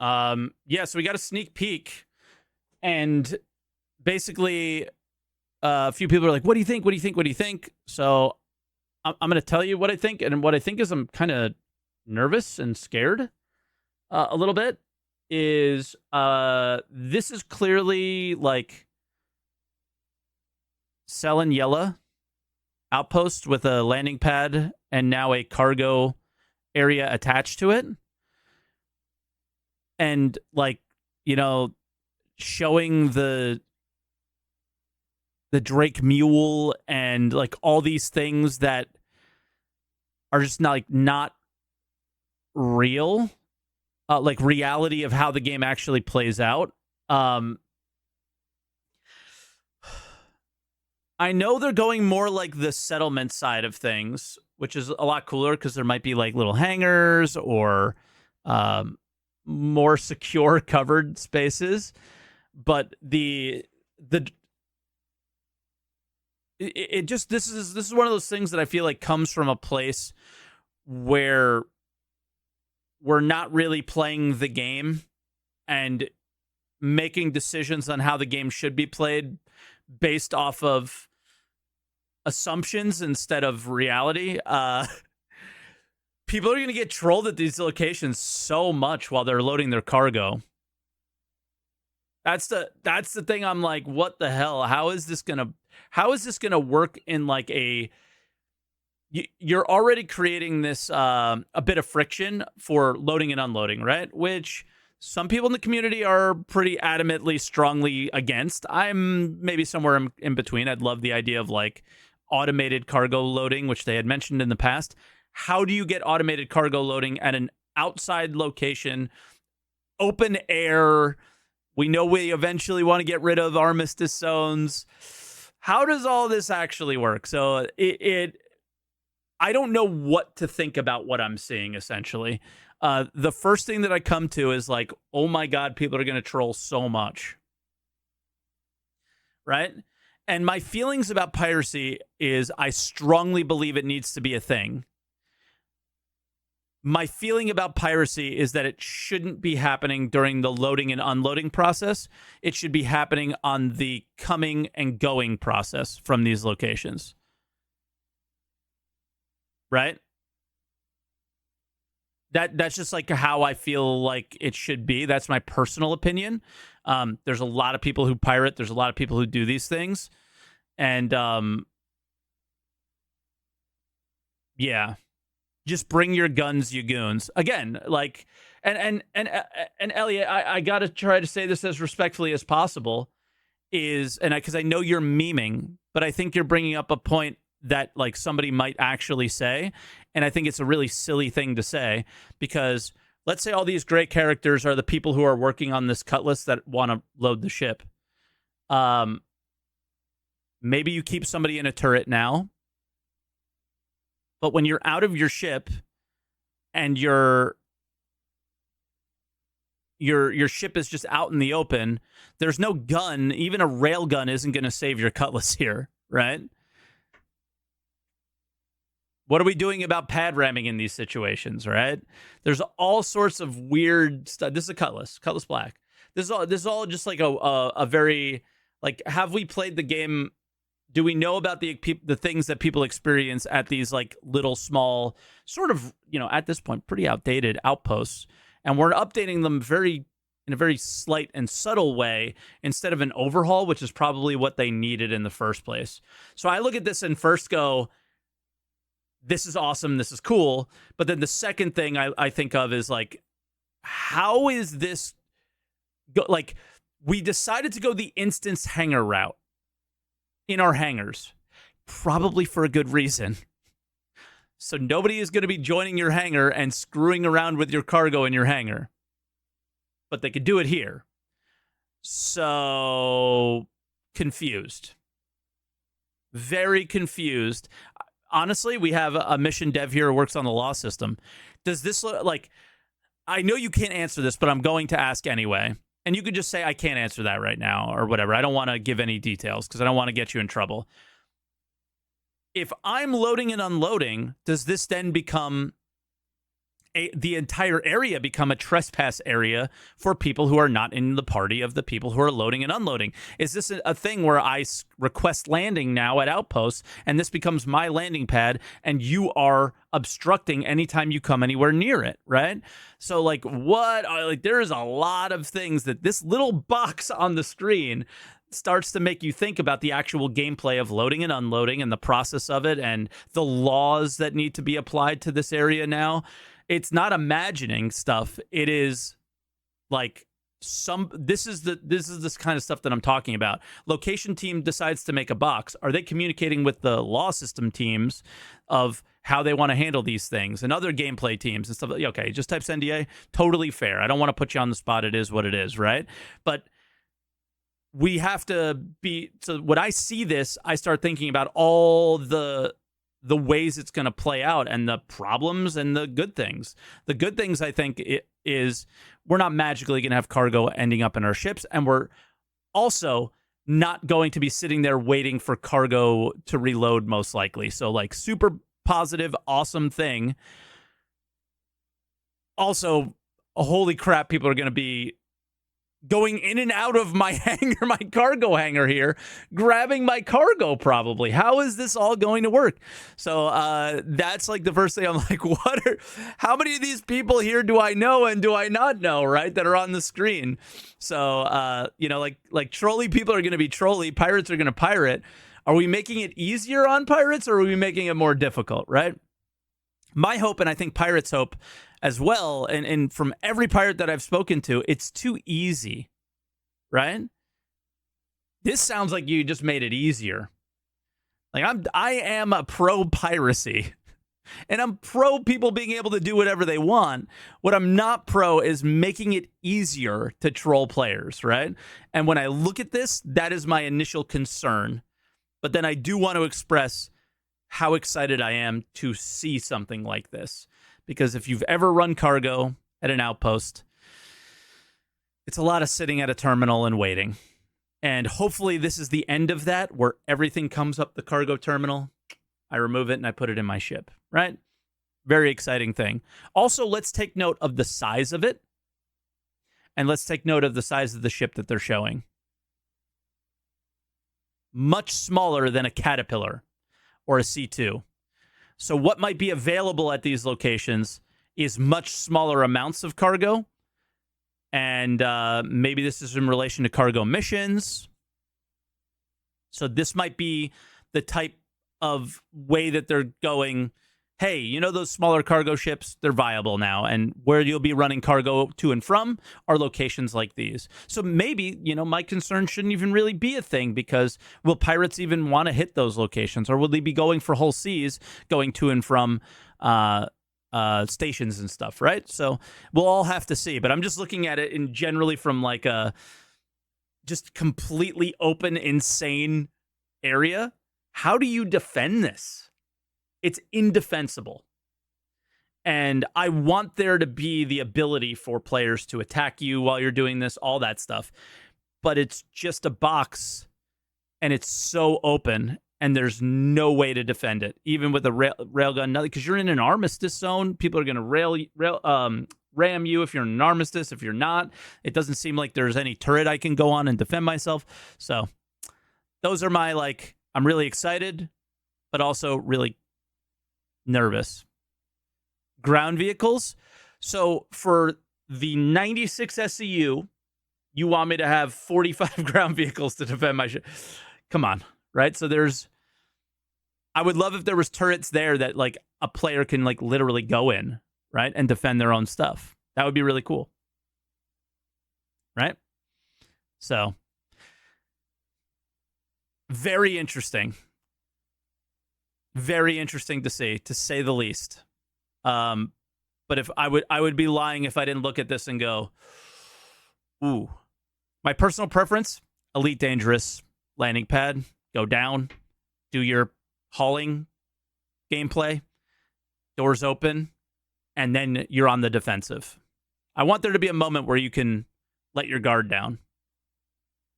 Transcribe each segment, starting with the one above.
Yeah, so we got a sneak peek, and basically, a few people are like, "What do you think? What do you think? What do you think?" So I'm going to tell you what I think, and what I think is I'm kind of nervous and scared a little bit. Is this is clearly like selling Yella outpost with a landing pad and now a cargo area attached to it, and like you know showing the Drake Mule and like all these things that are just not real, like reality of how the game actually plays out. I know they're going more like the settlement side of things, which is a lot cooler because there might be like little hangars or more secure covered spaces. But it just this is one of those things that I feel like comes from a place where we're not really playing the game and making decisions on how the game should be played based off of assumptions instead of reality. People are going to get trolled at these locations so much while they're loading their cargo. That's the thing. I'm like, what the hell? How is this gonna work in like you're already creating this a bit of friction for loading and unloading, right? Which some people in the community are pretty adamantly, strongly against. I'm maybe somewhere in between. I'd love the idea of like automated cargo loading, which they had mentioned in the past. How do you get automated cargo loading at an outside location, open air? We know we eventually want to get rid of armistice zones. How does all this actually work? So I don't know what to think about what I'm seeing, essentially. The first thing that I come to is like, oh my God, people are going to troll so much. Right? And my feelings about piracy is I strongly believe it needs to be a thing. My feeling about piracy is that it shouldn't be happening during the loading and unloading process. It should be happening on the coming and going process from these locations. Right? That's just like how I feel like it should be. That's my personal opinion. There's a lot of people who pirate. There's a lot of people who do these things. And yeah. Just bring your guns, you goons. Again, like, and Elliot, I gotta try to say this as respectfully as possible. Because I know you're memeing, but I think you're bringing up a point that like somebody might actually say, and I think it's a really silly thing to say because let's say all these great characters are the people who are working on this cutlass that want to load the ship. Maybe you keep somebody in a turret now. But when you're out of your ship and your ship is just out in the open, there's no gun. Even a rail gun isn't going to save your cutlass here, right? What are we doing about pad ramming in these situations, right? There's all sorts of weird stuff. This is a cutlass black. This is all just like a very like. Have we played the game? Do we know about the things that people experience at these like little small sort of, at this point, pretty outdated outposts? And we're updating them in a very slight and subtle way instead of an overhaul, which is probably what they needed in the first place. So I look at this and first go, this is awesome. This is cool. But then the second thing I think of is like, how is this like we decided to go the instance hangar route in our hangars, probably for a good reason. So nobody is going to be joining your hangar and screwing around with your cargo in your hangar. But they could do it here. So confused. Very confused. Honestly, we have a mission dev here who works on the law system. Does this look like... I know you can't answer this, but I'm going to ask anyway. And you could just say, I can't answer that right now or whatever. I don't want to give any details because I don't want to get you in trouble. If I'm loading and unloading, does this then become the entire area become a trespass area for people who are not in the party of the people who are loading and unloading? Is this a thing where I request landing now at Outposts, and this becomes my landing pad, and you are obstructing anytime you come anywhere near it, right? So, like, there is a lot of things that this little box on the screen starts to make you think about the actual gameplay of loading and unloading and the process of it and the laws that need to be applied to this area now. It's not imagining stuff. It is like this is this kind of stuff that I'm talking about. Location team decides to make a box. Are they communicating with the law system teams of how they want to handle these things and other gameplay teams and stuff? Okay, just types NDA. Totally fair. I don't want to put you on the spot. It is what it is, right? But we have to be, so when I see this, I start thinking about all the ways it's going to play out and the problems and the good things. The good things, I think, is we're not magically going to have cargo ending up in our ships, and we're also not going to be sitting there waiting for cargo to reload, most likely. So, like, super positive, awesome thing. Also, holy crap, people are going to be going in and out of my hangar, my cargo hangar here, grabbing my cargo probably. How is this all going to work? So that's like the first thing I'm like, how many of these people here do I know and do I not know, right, that are on the screen? So, like trolley people are going to be trolley, pirates are going to pirate. Are we making it easier on pirates, or are we making it more difficult, right? My hope, and I think pirates' hope as well, and from every pirate that I've spoken to, it's too easy, right? This sounds like you just made it easier. Like I am a pro piracy, and I'm pro people being able to do whatever they want. What I'm not pro is making it easier to troll players, right? And when I look at this, that is my initial concern. But then I do want to express how excited I am to see something like this. Because if you've ever run cargo at an outpost, it's a lot of sitting at a terminal and waiting. And hopefully this is the end of that, where everything comes up the cargo terminal, I remove it, and I put it in my ship, right? Very exciting thing. Also, let's take note of the size of it. And let's take note of the size of the ship that they're showing. Much smaller than a Caterpillar or a C2. So what might be available at these locations is much smaller amounts of cargo. And maybe this is in relation to cargo missions. So this might be the type of way that they're going, hey, you know those smaller cargo ships? They're viable now. And where you'll be running cargo to and from are locations like these. So maybe, my concern shouldn't even really be a thing, because will pirates even want to hit those locations? Or will they be going for whole seas, going to and from stations and stuff, right? So we'll all have to see. But I'm just looking at it in generally from like a just completely open, insane area. How do you defend this? It's indefensible. And I want there to be the ability for players to attack you while you're doing this, all that stuff. But it's just a box, and it's so open, and there's no way to defend it, even with a railgun. Nothing, because you're in an armistice zone. People are going to ram you if you're in an armistice. If you're not, it doesn't seem like there's any turret I can go on and defend myself. So those are my, I'm really excited, but also really nervous. Ground vehicles. So for the 96 SCU, you want me to have 45 ground vehicles to defend my ship? Come on, right? So I would love if there was turrets there that a player can literally go in, right, and defend their own stuff. That would be really cool, right? So very interesting. Very interesting to see, to say the least. But if I would be lying if I didn't look at this and go, ooh. My personal preference, Elite Dangerous, landing pad, go down, do your hauling gameplay, doors open, and then you're on the defensive. I want there to be a moment where you can let your guard down.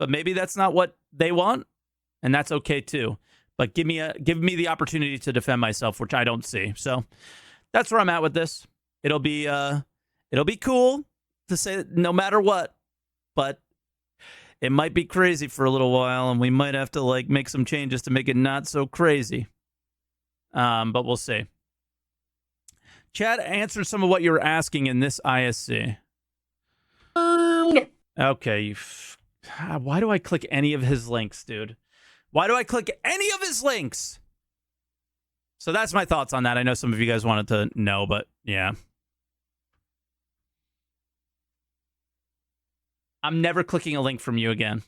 But maybe that's not what they want, and that's okay too. But give me the opportunity to defend myself, which I don't see. So that's where I'm at with this. it'll be cool to say that no matter what, but it might be crazy for a little while, and we might have to like make some changes to make it not so crazy. But we'll see. Chad answered some of what you were asking in this ISC. Okay. Why do I click any of his links, dude? Why do I click any of his links? So that's my thoughts on that. I know some of you guys wanted to know, but yeah. I'm never clicking a link from you again.